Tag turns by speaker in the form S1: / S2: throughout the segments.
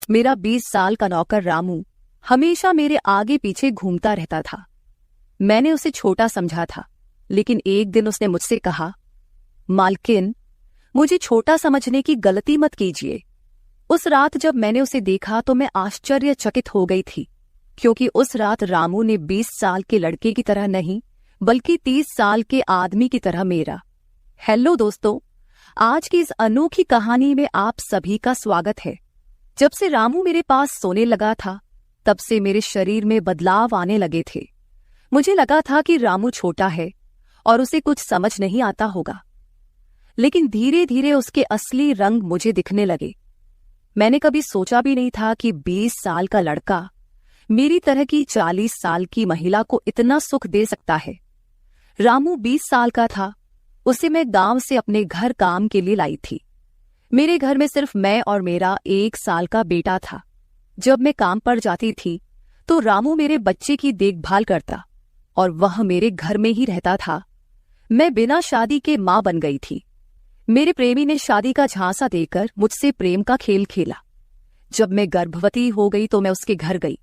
S1: मेरा 20 साल का नौकर रामू हमेशा मेरे आगे पीछे घूमता रहता था। मैंने उसे छोटा समझा था, लेकिन एक दिन उसने मुझसे कहा, मालकिन, मुझे छोटा समझने की गलती मत कीजिए। उस रात जब मैंने उसे देखा तो मैं आश्चर्यचकित हो गई थी, क्योंकि उस रात रामू ने 20 साल के लड़के की तरह नहीं, बल्कि 30 साल के आदमी की तरह मेरा। हेलो दोस्तों, आज की इस अनोखी कहानी में आप सभी का स्वागत है। जब से रामू मेरे पास सोने लगा था, तब से मेरे शरीर में बदलाव आने लगे थे। मुझे लगा था कि रामू छोटा है और उसे कुछ समझ नहीं आता होगा, लेकिन धीरे धीरे उसके असली रंग मुझे दिखने लगे। मैंने कभी सोचा भी नहीं था कि 20 साल का लड़का मेरी तरह की 40 साल की महिला को इतना सुख दे सकता है। रामू 20 साल का था। उसे मैं गांव से अपने घर काम के लिए लाई थी। मेरे घर में सिर्फ मैं और मेरा 1 साल का बेटा था। जब मैं काम पर जाती थी तो रामू मेरे बच्चे की देखभाल करता और वह मेरे घर में ही रहता था। मैं बिना शादी के मां बन गई थी। मेरे प्रेमी ने शादी का झांसा देकर मुझसे प्रेम का खेल खेला। जब मैं गर्भवती हो गई तो मैं उसके घर गई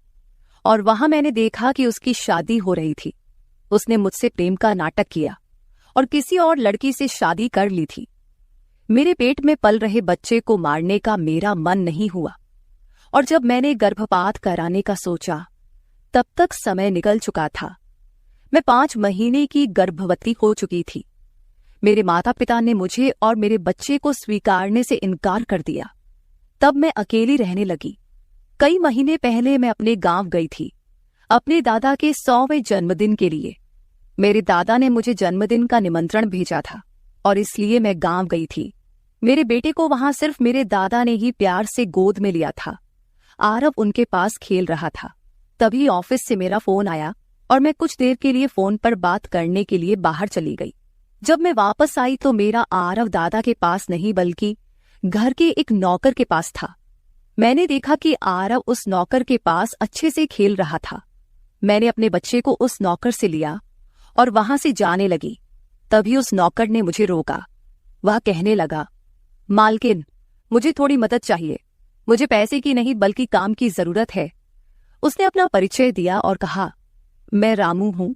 S1: और वहां मैंने देखा कि उसकी शादी हो रही थी। उसने मुझसे प्रेम का नाटक किया और किसी और लड़की से शादी कर ली थी। मेरे पेट में पल रहे बच्चे को मारने का मेरा मन नहीं हुआ, और जब मैंने गर्भपात कराने का सोचा, तब तक समय निकल चुका था। मैं 5 महीने की गर्भवती हो चुकी थी। मेरे माता पिता ने मुझे और मेरे बच्चे को स्वीकारने से इनकार कर दिया। तब मैं अकेली रहने लगी। कई महीने पहले मैं अपने गांव गई थी, अपने दादा के 100वें जन्मदिन के लिए। मेरे दादा ने मुझे जन्मदिन का निमंत्रण भेजा था और इसलिए मैं गांव गई थी। मेरे बेटे को वहां सिर्फ मेरे दादा ने ही प्यार से गोद में लिया था। आरव उनके पास खेल रहा था। तभी ऑफिस से मेरा फोन आया और मैं कुछ देर के लिए फोन पर बात करने के लिए बाहर चली गई। जब मैं वापस आई तो मेरा आरव दादा के पास नहीं, बल्कि घर के एक नौकर के पास था। मैंने देखा कि आरव उस नौकर के पास अच्छे से खेल रहा था। मैंने अपने बच्चे को उस नौकर से लिया और वहां से जाने लगी। तभी उस नौकर ने मुझे रोका। वह कहने लगा, मालकिन, मुझे थोड़ी मदद चाहिए। मुझे पैसे की नहीं बल्कि काम की जरूरत है। उसने अपना परिचय दिया और कहा, मैं रामू हूं।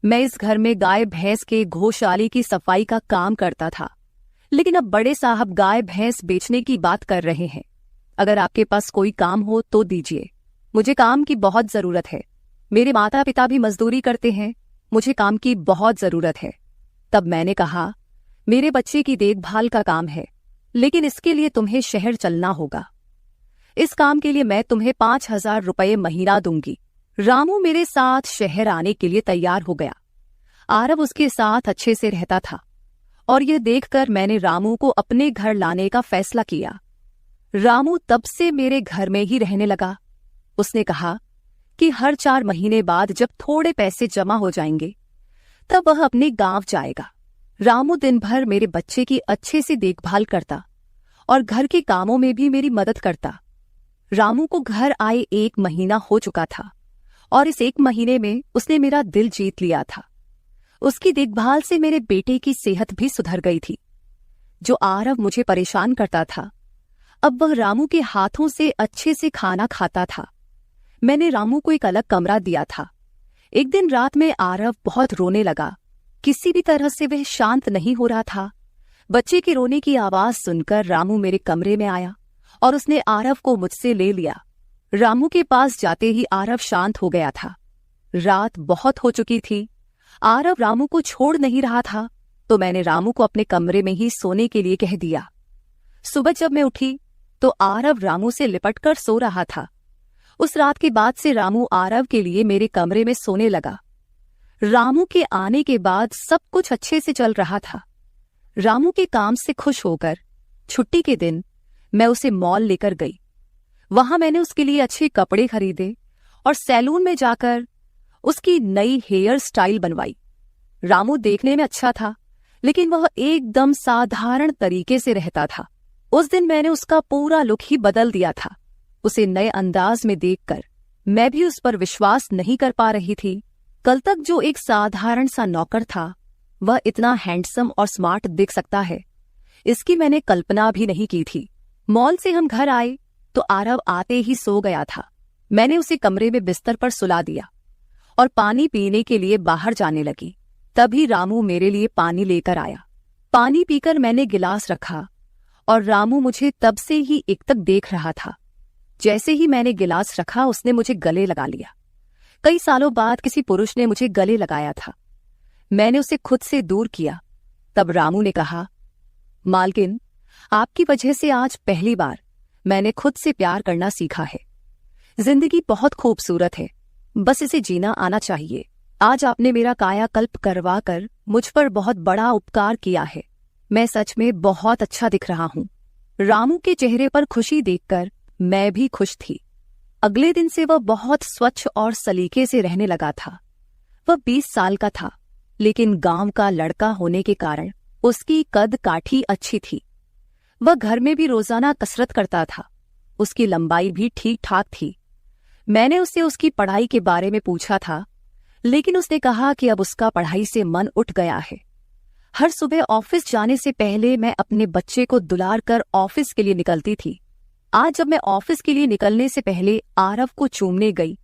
S1: मैं इस घर में गाय भैंस के गौशाले की सफाई का काम करता था, लेकिन अब बड़े साहब गाय भैंस बेचने की बात कर रहे हैं। अगर आपके पास कोई काम हो तो दीजिए। मुझे काम की बहुत जरूरत है। मेरे माता पिता भी मजदूरी करते हैं। मुझे काम की बहुत जरूरत है। तब मैंने कहा, मेरे बच्चे की देखभाल का काम है, लेकिन इसके लिए तुम्हें शहर चलना होगा। इस काम के लिए मैं तुम्हें 5,000 रुपये महीना दूंगी। रामू मेरे साथ शहर आने के लिए तैयार हो गया। आरव उसके साथ अच्छे से रहता था और यह देखकर मैंने रामू को अपने घर लाने का फैसला किया। रामू तब से मेरे घर में ही रहने लगा। उसने कहा कि हर 4 महीने बाद जब थोड़े पैसे जमा हो जाएंगे, तब वह अपने गांव जाएगा। रामू दिन भर मेरे बच्चे की अच्छे से देखभाल करता और घर के कामों में भी मेरी मदद करता। रामू को घर आए 1 महीना हो चुका था और इस 1 महीने में उसने मेरा दिल जीत लिया था। उसकी देखभाल से मेरे बेटे की सेहत भी सुधर गई थी। जो आरव मुझे परेशान करता था, अब वह रामू के हाथों से अच्छे से खाना खाता था। मैंने रामू को एक अलग कमरा दिया था। एक दिन रात में आरव बहुत रोने लगा। किसी भी तरह से वह शांत नहीं हो रहा था। बच्चे के रोने की आवाज सुनकर रामू मेरे कमरे में आया और उसने आरव को मुझसे ले लिया। रामू के पास जाते ही आरव शांत हो गया था। रात बहुत हो चुकी थी। आरव रामू को छोड़ नहीं रहा था, तो मैंने रामू को अपने कमरे में ही सोने के लिए कह दिया। सुबह जब मैं उठी तो आरव रामू से लिपटकर सो रहा था। उस रात के बाद से रामू आरव के लिए मेरे कमरे में सोने लगा। रामू के आने के बाद सब कुछ अच्छे से चल रहा था। रामू के काम से खुश होकर छुट्टी के दिन मैं उसे मॉल लेकर गई। वहां मैंने उसके लिए अच्छे कपड़े खरीदे और सैलून में जाकर उसकी नई हेयर स्टाइल बनवाई। रामू देखने में अच्छा था, लेकिन वह एकदम साधारण तरीके से रहता था। उस दिन मैंने उसका पूरा लुक ही बदल दिया था। उसे नए अंदाज में देखकर मैं भी उस पर विश्वास नहीं कर पा रही थी। कल तक जो एक साधारण सा नौकर था, वह इतना हैंडसम और स्मार्ट दिख सकता है, इसकी मैंने कल्पना भी नहीं की थी। मॉल से हम घर आए तो आरव आते ही सो गया था। मैंने उसे कमरे में बिस्तर पर सुला दिया और पानी पीने के लिए बाहर जाने लगी। तभी रामू मेरे लिए पानी लेकर आया। पानी पीकर मैंने गिलास रखा और रामू मुझे तब से ही एकटक देख रहा था। जैसे ही मैंने गिलास रखा उसने मुझे गले लगा लिया। कई सालों बाद किसी पुरुष ने मुझे गले लगाया था। मैंने उसे खुद से दूर किया। तब रामू ने कहा, मालकिन, आपकी वजह से आज पहली बार मैंने खुद से प्यार करना सीखा है। जिंदगी बहुत खूबसूरत है, बस इसे जीना आना चाहिए। आज आपने मेरा कायाकल्प करवा कर मुझ पर बहुत बड़ा उपकार किया है। मैं सच में बहुत अच्छा दिख रहा हूँ। रामू के चेहरे पर खुशी देखकर मैं भी खुश थी। अगले दिन से वह बहुत स्वच्छ और सलीके से रहने लगा था। वह 20 साल का था, लेकिन गांव का लड़का होने के कारण उसकी कद काठी अच्छी थी। वह घर में भी रोजाना कसरत करता था। उसकी लंबाई भी ठीक ठाक थी। मैंने उससे उसकी पढ़ाई के बारे में पूछा था, लेकिन उसने कहा कि अब उसका पढ़ाई से मन उठ गया है। हर सुबह ऑफिस जाने से पहले मैं अपने बच्चे को दुलार कर ऑफिस के लिए निकलती थी। आज जब मैं ऑफिस के लिए निकलने से पहले आरव को चूमने गई,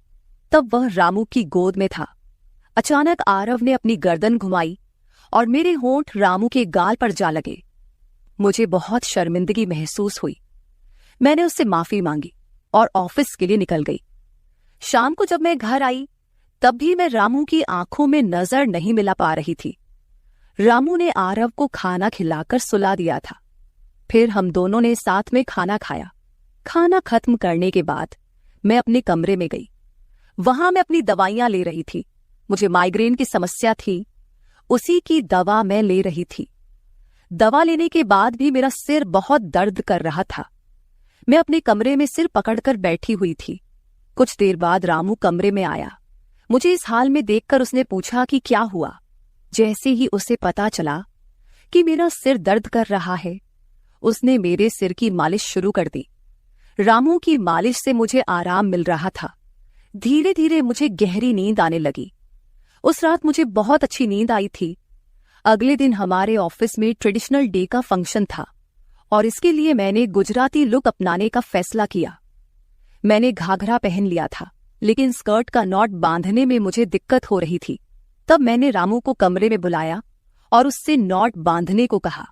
S1: तब वह रामू की गोद में था। अचानक आरव ने अपनी गर्दन घुमाई और मेरे होंठ रामू के गाल पर जा लगे। मुझे बहुत शर्मिंदगी महसूस हुई। मैंने उससे माफी मांगी और ऑफिस के लिए निकल गई। शाम को जब मैं घर आई, तब भी मैं रामू की आंखों में नजर नहीं मिला पा रही थी। रामू ने आरव को खाना खिलाकर सुला दिया था। फिर हम दोनों ने साथ में खाना खाया। खाना खत्म करने के बाद मैं अपने कमरे में गई। वहां मैं अपनी दवाइयां ले रही थी। मुझे माइग्रेन की समस्या थी, उसी की दवा मैं ले रही थी। दवा लेने के बाद भी मेरा सिर बहुत दर्द कर रहा था। मैं अपने कमरे में सिर पकड़कर बैठी हुई थी। कुछ देर बाद रामू कमरे में आया। मुझे इस हाल में देखकर उसने पूछा कि क्या हुआ। जैसे ही उसे पता चला कि मेरा सिर दर्द कर रहा है, उसने मेरे सिर की मालिश शुरू कर दी। रामू की मालिश से मुझे आराम मिल रहा था। धीरे धीरे मुझे गहरी नींद आने लगी। उस रात मुझे बहुत अच्छी नींद आई थी। अगले दिन हमारे ऑफिस में ट्रेडिशनल डे का फंक्शन था और इसके लिए मैंने गुजराती लुक अपनाने का फैसला किया। मैंने घाघरा पहन लिया था, लेकिन स्कर्ट का नॉट बांधने में मुझे दिक्कत हो रही थी। तब मैंने रामू को कमरे में बुलाया और उससे नॉट बांधने को कहा।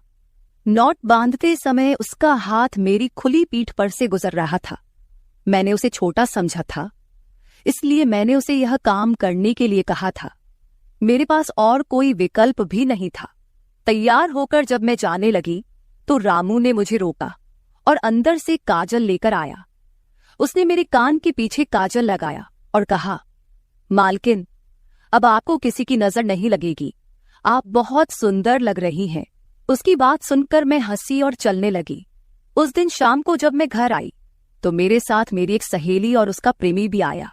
S1: नॉट बांधते समय उसका हाथ मेरी खुली पीठ पर से गुजर रहा था। मैंने उसे छोटा समझा था, इसलिए मैंने उसे यह काम करने के लिए कहा था। मेरे पास और कोई विकल्प भी नहीं था। तैयार होकर जब मैं जाने लगी, तो रामू ने मुझे रोका और अंदर से काजल लेकर आया। उसने मेरे कान के पीछे काजल लगाया और कहा, मालकिन, अब आपको किसी की नजर नहीं लगेगी। आप बहुत सुंदर लग रही हैं। उसकी बात सुनकर मैं हंसी और चलने लगी। उस दिन शाम को जब मैं घर आई, तो मेरे साथ मेरी एक सहेली और उसका प्रेमी भी आया।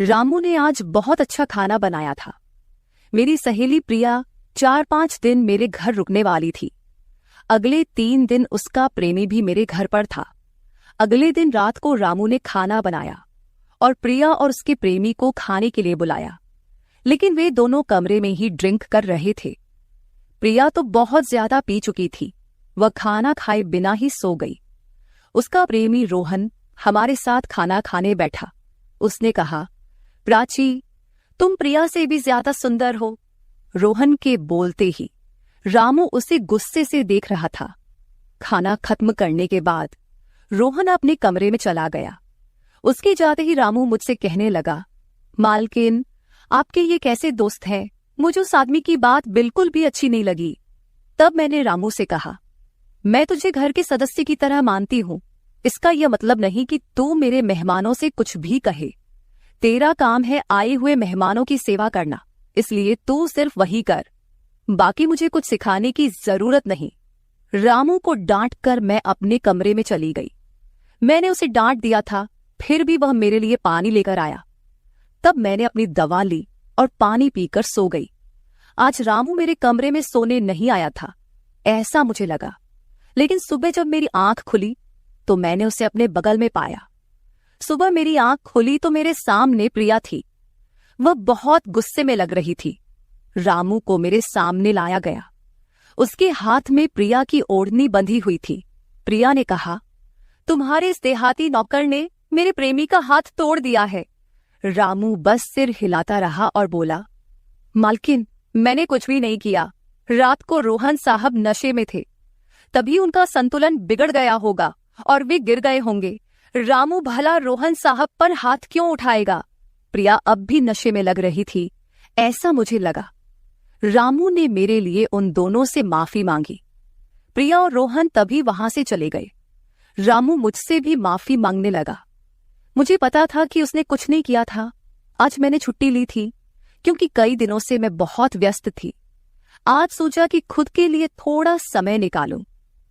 S1: रामू ने आज बहुत अच्छा खाना बनाया था। मेरी सहेली प्रिया 4-5 दिन मेरे घर रुकने वाली थी। अगले 3 दिन उसका प्रेमी भी मेरे घर पर था। अगले दिन रात को रामू ने खाना बनाया और प्रिया और उसके प्रेमी को खाने के लिए बुलाया, लेकिन वे दोनों कमरे में ही ड्रिंक कर रहे थे। प्रिया तो बहुत ज्यादा पी चुकी थी। वह खाना खाए बिना ही सो गई। उसका प्रेमी रोहन हमारे साथ खाना खाने बैठा। उसने कहा, प्राची, तुम प्रिया से भी ज्यादा सुंदर हो। रोहन के बोलते ही रामू उसे गुस्से से देख रहा था। खाना खत्म करने के बाद रोहन अपने कमरे में चला गया। उसके जाते ही रामू मुझसे कहने लगा, मालकिन, आपके ये कैसे दोस्त हैं? मुझे उस आदमी की बात बिल्कुल भी अच्छी नहीं लगी। तब मैंने रामू से कहा, मैं तुझे घर के सदस्य की तरह मानती हूँ। इसका यह मतलब नहीं कि तू मेरे मेहमानों से कुछ भी कहे। तेरा काम है आए हुए मेहमानों की सेवा करना, इसलिए तू सिर्फ वही कर। बाकी मुझे कुछ सिखाने की जरूरत नहीं। रामू को डांट कर मैं अपने कमरे में चली गई। मैंने उसे डांट दिया था, फिर भी वह मेरे लिए पानी लेकर आया। तब मैंने अपनी दवा ली और पानी पीकर सो गई। आज रामू मेरे कमरे में सोने नहीं आया था, ऐसा मुझे लगा। लेकिन सुबह जब मेरी आंख खुली, तो मैंने उसे अपने बगल में पाया। सुबह मेरी आंख खुली तो मेरे सामने प्रिया थी। वह बहुत गुस्से में लग रही थी। रामू को मेरे सामने लाया गया। उसके हाथ में प्रिया की ओढ़नी बंधी हुई थी। प्रिया ने कहा, तुम्हारे इस देहाती नौकर ने मेरे प्रेमी का हाथ तोड़ दिया है। रामू बस सिर हिलाता रहा और बोला, मालकिन, मैंने कुछ भी नहीं किया। रात को रोहन साहब नशे में थे, तभी उनका संतुलन बिगड़ गया होगा और वे गिर गए होंगे। रामू भला रोहन साहब पर हाथ क्यों उठाएगा? प्रिया अब भी नशे में लग रही थी, ऐसा मुझे लगा। रामू ने मेरे लिए उन दोनों से माफी मांगी। प्रिया और रोहन तभी वहां से चले गए। रामू मुझसे भी माफी मांगने लगा। मुझे पता था कि उसने कुछ नहीं किया था। आज मैंने छुट्टी ली थी क्योंकि कई दिनों से मैं बहुत व्यस्त थी। आज सोचा कि खुद के लिए थोड़ा समय निकालूं।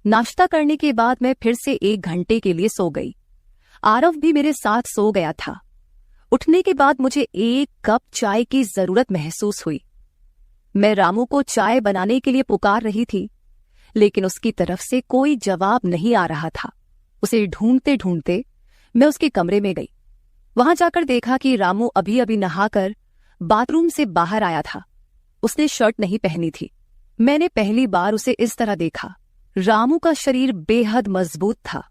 S1: नाश्ता करने के बाद मैं फिर से 1 घंटे के लिए सो गई। आरव भी मेरे साथ सो गया था। उठने के बाद मुझे 1 कप चाय की जरूरत महसूस हुई। मैं रामू को चाय बनाने के लिए पुकार रही थी, लेकिन उसकी तरफ से कोई जवाब नहीं आ रहा था। उसे ढूंढते ढूंढते मैं उसके कमरे में गई। वहां जाकर देखा कि रामू अभी अभी नहाकर बाथरूम से बाहर आया था। उसने शर्ट नहीं पहनी थी। मैंने पहली बार उसे इस तरह देखा। रामू का शरीर बेहद मजबूत था।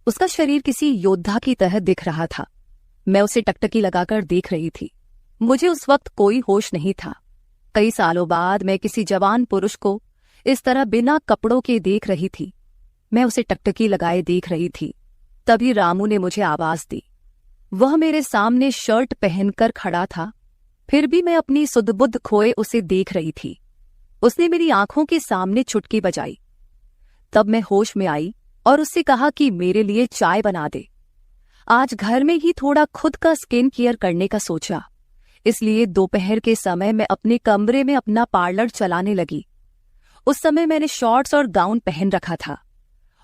S1: उसका शरीर किसी योद्धा की तरह दिख रहा था। मैं उसे टकटकी लगाकर देख रही थी। मुझे उस वक्त कोई होश नहीं था। कई सालों बाद मैं किसी जवान पुरुष को इस तरह बिना कपड़ों के देख रही थी। मैं उसे टकटकी लगाए देख रही थी। तभी रामू ने मुझे आवाज दी। वह मेरे सामने शर्ट पहनकर खड़ा था, फिर भी मैं अपनी सुध-बुध खोए उसे देख रही थी। उसने मेरी आंखों के सामने चुटकी बजाई। तब मैं होश में आई और उससे कहा कि मेरे लिए चाय बना दे। आज घर में ही थोड़ा खुद का स्किन केयर करने का सोचा, इसलिए दोपहर के समय मैं अपने कमरे में अपना पार्लर चलाने लगी। उस समय मैंने शॉर्ट्स और गाउन पहन रखा था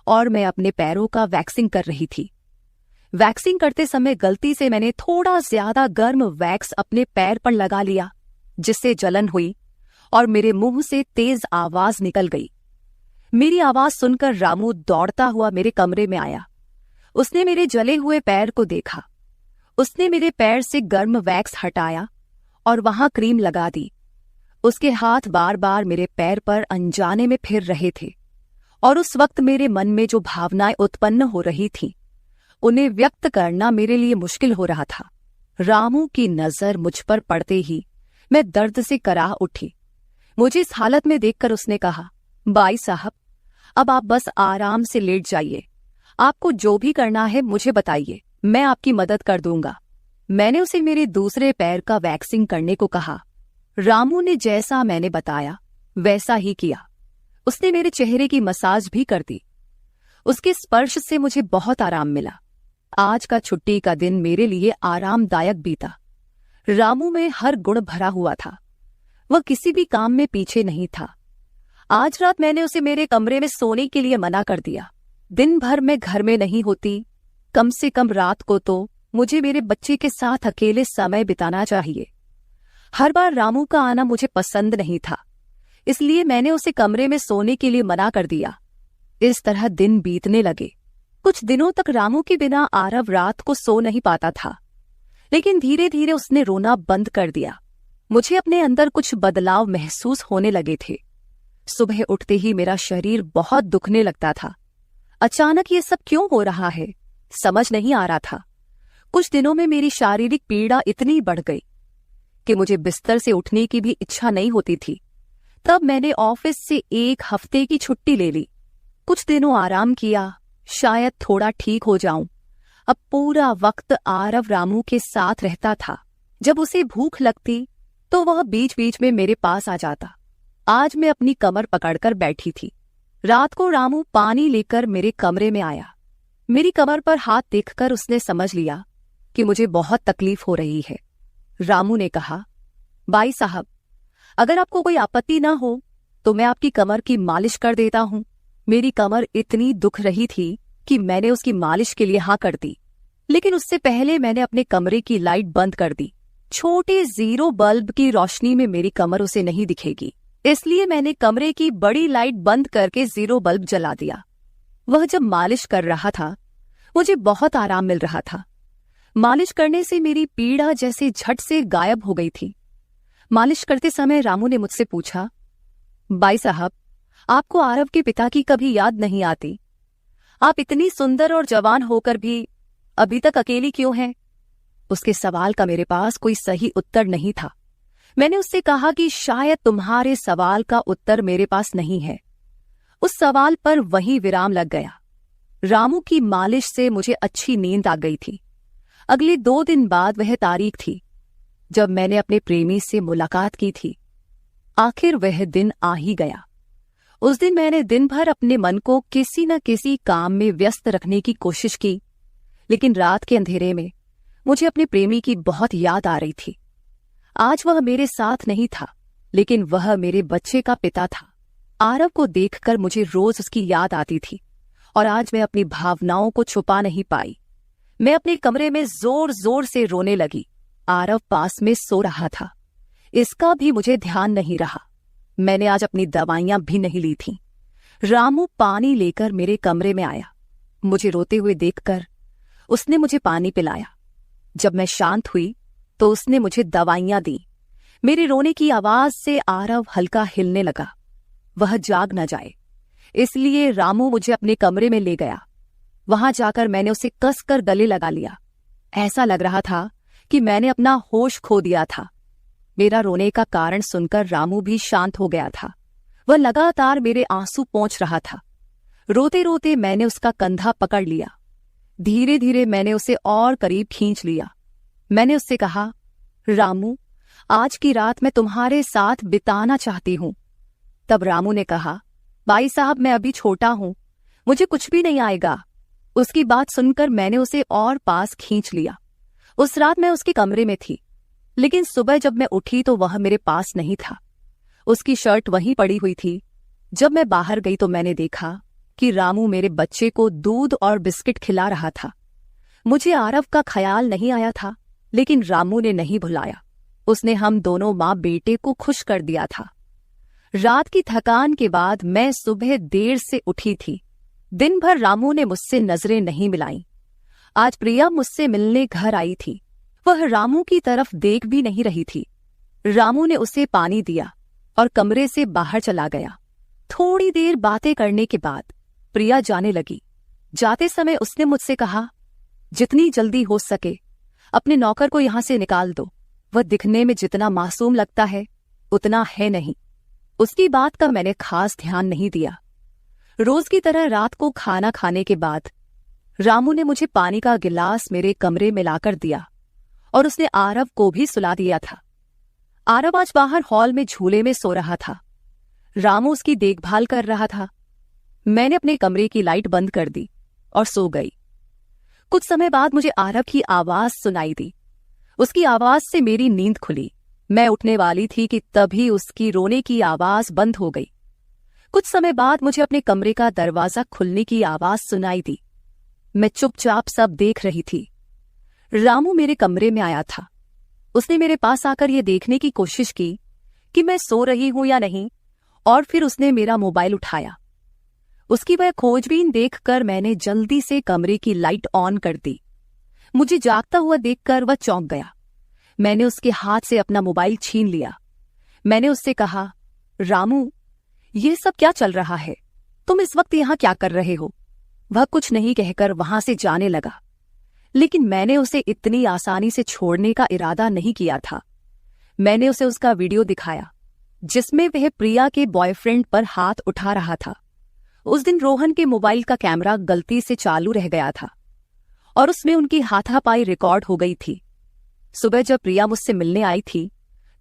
S1: और मैं अपने पैरों का वैक्सिंग कर रही थी। वैक्सिंग करते समय गलती से मैंने थोड़ा ज्यादा गर्म वैक्स अपने पैर पर लगा लिया, जिससे जलन हुई और मेरे मुंह से तेज आवाज निकल गई। मेरी आवाज सुनकर रामू दौड़ता हुआ मेरे कमरे में आया। उसने मेरे जले हुए पैर को देखा। उसने मेरे पैर से गर्म वैक्स हटाया और वहां क्रीम लगा दी। उसके हाथ बार बार मेरे पैर पर अनजाने में फिर रहे थे और उस वक्त मेरे मन में जो भावनाएं उत्पन्न हो रही थीं, उन्हें व्यक्त करना मेरे लिए मुश्किल हो रहा था। रामू की नजर मुझ पर पड़ते ही मैं दर्द से कराह उठी। मुझे इस हालत में देखकर उसने कहा, बाई साहब, अब आप बस आराम से लेट जाइए। आपको जो भी करना है मुझे बताइए, मैं आपकी मदद कर दूंगा। मैंने उसे मेरे दूसरे पैर का वैक्सिंग करने को कहा। रामू ने जैसा मैंने बताया वैसा ही किया। उसने मेरे चेहरे की मसाज भी कर दी। उसके स्पर्श से मुझे बहुत आराम मिला। आज का छुट्टी का दिन मेरे लिए आरामदायक बीता। रामू में हर गुण भरा हुआ था। वह किसी भी काम में पीछे नहीं था। आज रात मैंने उसे मेरे कमरे में सोने के लिए मना कर दिया। दिन भर मैं घर में नहीं होती, कम से कम रात को तो मुझे मेरे बच्चे के साथ अकेले समय बिताना चाहिए। हर बार रामू का आना मुझे पसंद नहीं था, इसलिए मैंने उसे कमरे में सोने के लिए मना कर दिया। इस तरह दिन बीतने लगे। कुछ दिनों तक रामू के बिना आरव रात को सो नहीं पाता था, लेकिन धीरे धीरे उसने रोना बंद कर दिया। मुझे अपने अंदर कुछ बदलाव महसूस होने लगे थे। सुबह उठते ही मेरा शरीर बहुत दुखने लगता था। अचानक ये सब क्यों हो रहा है, समझ नहीं आ रहा था। कुछ दिनों में मेरी शारीरिक पीड़ा इतनी बढ़ गई कि मुझे बिस्तर से उठने की भी इच्छा नहीं होती थी। तब मैंने ऑफिस से 1 हफ्ते की छुट्टी ले ली। कुछ दिनों आराम किया, शायद थोड़ा ठीक हो जाऊं। अब पूरा वक्त आरव रामू के साथ रहता था। जब उसे भूख लगती तो वह बीच बीच में मेरे पास आ जाता। आज मैं अपनी कमर पकड़कर बैठी थी। रात को रामू पानी लेकर मेरे कमरे में आया। मेरी कमर पर हाथ देखकर उसने समझ लिया कि मुझे बहुत तकलीफ हो रही है। रामू ने कहा, बाई साहब, अगर आपको कोई आपत्ति ना हो तो मैं आपकी कमर की मालिश कर देता हूं। मेरी कमर इतनी दुख रही थी कि मैंने उसकी मालिश के लिए हाँ कर दी, लेकिन उससे पहले मैंने अपने कमरे की लाइट बंद कर दी। छोटे 0 बल्ब की रोशनी में मेरी कमर उसे नहीं दिखेगी, इसलिए मैंने कमरे की बड़ी लाइट बंद करके 0 बल्ब जला दिया। वह जब मालिश कर रहा था मुझे बहुत आराम मिल रहा था। मालिश करने से मेरी पीड़ा जैसे झट से गायब हो गई थी। मालिश करते समय रामू ने मुझसे पूछा, बाई साहब, आपको आरव के पिता की कभी याद नहीं आती? आप इतनी सुंदर और जवान होकर भी अभी तक अकेली क्यों हैं? उसके सवाल का मेरे पास कोई सही उत्तर नहीं था। मैंने उससे कहा कि शायद तुम्हारे सवाल का उत्तर मेरे पास नहीं है। उस सवाल पर वहीं विराम लग गया। रामू की मालिश से मुझे अच्छी नींद आ गई थी। अगले 2 दिन बाद वह तारीख थी जब मैंने अपने प्रेमी से मुलाकात की थी। आखिर वह दिन आ ही गया। उस दिन मैंने दिन भर अपने मन को किसी न किसी काम में व्यस्त रखने की कोशिश की, लेकिन रात के अंधेरे में मुझे अपने प्रेमी की बहुत याद आ रही थी। आज वह मेरे साथ नहीं था, लेकिन वह मेरे बच्चे का पिता था। आरव को देखकर मुझे रोज उसकी याद आती थी और आज मैं अपनी भावनाओं को छुपा नहीं पाई। मैं अपने कमरे में जोर जोर से रोने लगी। आरव पास में सो रहा था, इसका भी मुझे ध्यान नहीं रहा। मैंने आज अपनी दवाइयां भी नहीं ली थीं। रामू पानी लेकर मेरे कमरे में आया। मुझे रोते हुए देखकर उसने मुझे पानी पिलाया। जब मैं शांत हुई तो उसने मुझे दवाइयां दी। मेरे रोने की आवाज से आरव हल्का हिलने लगा। वह जाग न जाए, इसलिए रामू मुझे अपने कमरे में ले गया। वहां जाकर मैंने उसे कसकर गले लगा लिया। ऐसा लग रहा था कि मैंने अपना होश खो दिया था। मेरा रोने का कारण सुनकर रामू भी शांत हो गया था। वह लगातार मेरे आंसू पोंछ रहा था। रोते रोते मैंने उसका कंधा पकड़ लिया। धीरे धीरे मैंने उसे और करीब खींच लिया। मैंने उससे कहा, रामू, आज की रात मैं तुम्हारे साथ बिताना चाहती हूं। तब रामू ने कहा, भाई साहब, मैं अभी छोटा हूं, मुझे कुछ भी नहीं आएगा। उसकी बात सुनकर मैंने उसे और पास खींच लिया। उस रात मैं उसके कमरे में थी, लेकिन सुबह जब मैं उठी तो वह मेरे पास नहीं था। उसकी शर्ट वहीं पड़ी हुई थी। जब मैं बाहर गई तो मैंने देखा कि रामू मेरे बच्चे को दूध और बिस्किट खिला रहा था। मुझे आरव का ख्याल नहीं आया था, लेकिन रामू ने नहीं भुलाया। उसने हम दोनों माँ बेटे को खुश कर दिया था। रात की थकान के बाद मैं सुबह देर से उठी थी। दिन भर रामू ने मुझसे नजरें नहीं मिलाईं। आज प्रिया मुझसे मिलने घर आई थी। वह रामू की तरफ देख भी नहीं रही थी। रामू ने उसे पानी दिया और कमरे से बाहर चला गया। थोड़ी देर बातें करने के बाद प्रिया जाने लगी। जाते समय उसने मुझसे कहा, जितनी जल्दी हो सके अपने नौकर को यहां से निकाल दो। वह दिखने में जितना मासूम लगता है उतना है नहीं। उसकी बात का मैंने खास ध्यान नहीं दिया। रोज की तरह रात को खाना खाने के बाद रामू ने मुझे पानी का गिलास मेरे कमरे में लाकर दिया और उसने आरव को भी सुला दिया था। आरव आज बाहर हॉल में झूले में सो रहा था। रामू उसकी देखभाल कर रहा था। मैंने अपने कमरे की लाइट बंद कर दी और सो गई। कुछ समय बाद मुझे आरव की आवाज सुनाई दी। उसकी आवाज से मेरी नींद खुली। मैं उठने वाली थी कि तभी उसकी रोने की आवाज बंद हो गई। कुछ समय बाद मुझे अपने कमरे का दरवाजा खुलने की आवाज सुनाई दी। मैं चुपचाप सब देख रही थी। रामू मेरे कमरे में आया था। उसने मेरे पास आकर यह देखने की कोशिश की कि मैं सो रही हूं या नहीं, और फिर उसने मेरा मोबाइल उठाया। उसकी वह खोजबीन देखकर मैंने जल्दी से कमरे की लाइट ऑन कर दी। मुझे जागता हुआ देखकर वह चौंक गया। मैंने उसके हाथ से अपना मोबाइल छीन लिया। मैंने उससे कहा, रामू, ये सब क्या चल रहा है? तुम इस वक्त यहां क्या कर रहे हो? वह कुछ नहीं कहकर वहां से जाने लगा, लेकिन मैंने उसे इतनी आसानी से छोड़ने का इरादा नहीं किया था। मैंने उसे उसका वीडियो दिखाया जिसमें वह प्रिया के बॉयफ्रेंड पर हाथ उठा रहा था। उस दिन रोहन के मोबाइल का कैमरा गलती से चालू रह गया था और उसमें उनकी हाथापाई रिकॉर्ड हो गई थी। सुबह जब प्रिया मुझसे मिलने आई थी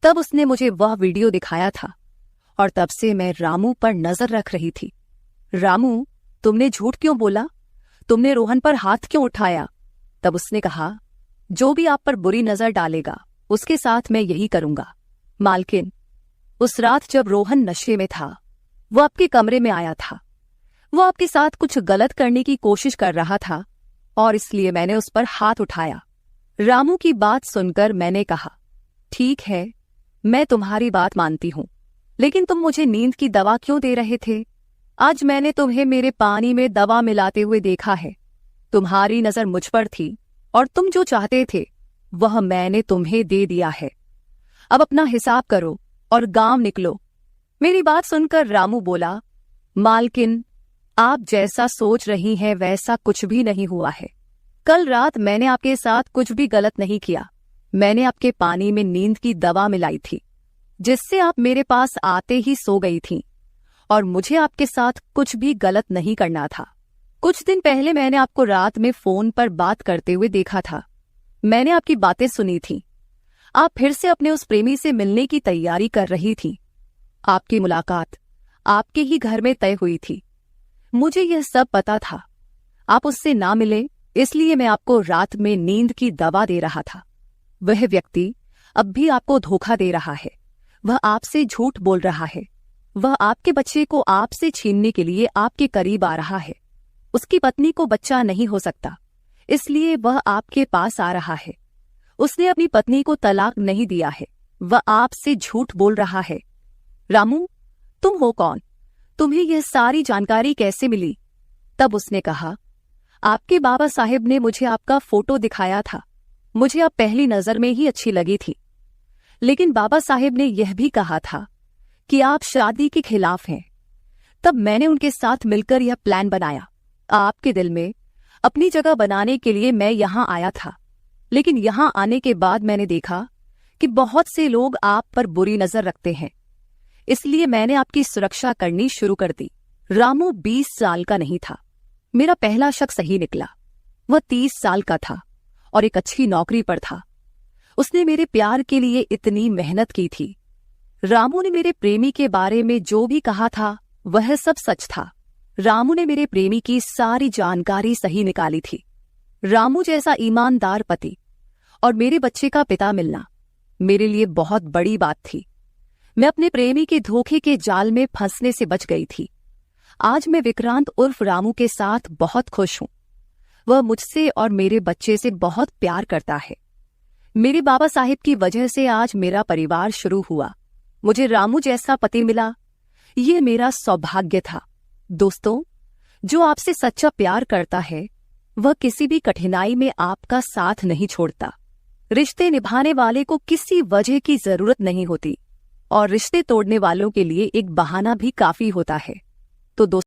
S1: तब उसने मुझे वह वीडियो दिखाया था और तब से मैं रामू पर नजर रख रही थी। रामू, तुमने झूठ क्यों बोला? तुमने रोहन पर हाथ क्यों उठाया? तब उसने कहा, जो भी आप पर बुरी नजर डालेगा उसके साथ मैं यही करूंगा। मालकिन, उस रात जब रोहन नशे में था वो आपके कमरे में आया था। वो आपके साथ कुछ गलत करने की कोशिश कर रहा था और इसलिए मैंने उस पर हाथ उठाया। रामू की बात सुनकर मैंने कहा, ठीक है, मैं तुम्हारी बात मानती हूं, लेकिन तुम मुझे नींद की दवा क्यों दे रहे थे? आज मैंने तुम्हें मेरे पानी में दवा मिलाते हुए देखा है। तुम्हारी नजर मुझ पर थी और तुम जो चाहते थे वह मैंने तुम्हें दे दिया है। अब अपना हिसाब करो और गांव निकलो। मेरी बात सुनकर रामू बोला, मालकिन, आप जैसा सोच रही हैं वैसा कुछ भी नहीं हुआ है। कल रात मैंने आपके साथ कुछ भी गलत नहीं किया। मैंने आपके पानी में नींद की दवा मिलाई थी, जिससे आप मेरे पास आते ही सो गई थीं, और मुझे आपके साथ कुछ भी गलत नहीं करना था। कुछ दिन पहले मैंने आपको रात में फोन पर बात करते हुए देखा था। मैंने आपकी बातें सुनी थी। आप फिर से अपने उस प्रेमी से मिलने की तैयारी कर रही थी। आपकी मुलाकात आपके ही घर में तय हुई थी। मुझे यह सब पता था। आप उससे ना मिले, इसलिए मैं आपको रात में नींद की दवा दे रहा था। वह व्यक्ति अब भी आपको धोखा दे रहा है। वह आपसे झूठ बोल रहा है। वह आपके बच्चे को आपसे छीनने के लिए आपके करीब आ रहा है। उसकी पत्नी को बच्चा नहीं हो सकता, इसलिए वह आपके पास आ रहा है। उसने अपनी पत्नी को तलाक नहीं दिया है। वह आपसे झूठ बोल रहा है। रामू, तुम हो कौन? तुम्हें यह सारी जानकारी कैसे मिली? तब उसने कहा, आपके बाबा साहेब ने मुझे आपका फोटो दिखाया था। मुझे आप पहली नजर में ही अच्छी लगी थी, लेकिन बाबा साहेब ने यह भी कहा था कि आप शादी के खिलाफ हैं। तब मैंने उनके साथ मिलकर यह प्लान बनाया। आपके दिल में अपनी जगह बनाने के लिए मैं यहां आया था, लेकिन यहां आने के बाद मैंने देखा कि बहुत से लोग आप पर बुरी नजर रखते हैं, इसलिए मैंने आपकी सुरक्षा करनी शुरू कर दी। रामू 20 साल का नहीं था। मेरा पहला शक सही निकला। वह 30 साल का था और एक अच्छी नौकरी पर था। उसने मेरे प्यार के लिए इतनी मेहनत की थी। रामू ने मेरे प्रेमी के बारे में जो भी कहा था वह सब सच था। रामू ने मेरे प्रेमी की सारी जानकारी सही निकाली थी। रामू जैसा ईमानदार पति और मेरे बच्चे का पिता मिलना मेरे लिए बहुत बड़ी बात थी। मैं अपने प्रेमी के धोखे के जाल में फंसने से बच गई थी। आज मैं विक्रांत उर्फ रामू के साथ बहुत खुश हूं। वह मुझसे और मेरे बच्चे से बहुत प्यार करता है। मेरे बाबा साहिब की वजह से आज मेरा परिवार शुरू हुआ। मुझे रामू जैसा पति मिला, ये मेरा सौभाग्य था। दोस्तों, जो आपसे सच्चा प्यार करता है वह किसी भी कठिनाई में आपका साथ नहीं छोड़ता। रिश्ते निभाने वाले को किसी वजह की जरूरत नहीं होती, और रिश्ते तोड़ने वालों के लिए एक बहाना भी काफी होता है। तो दोस्तों,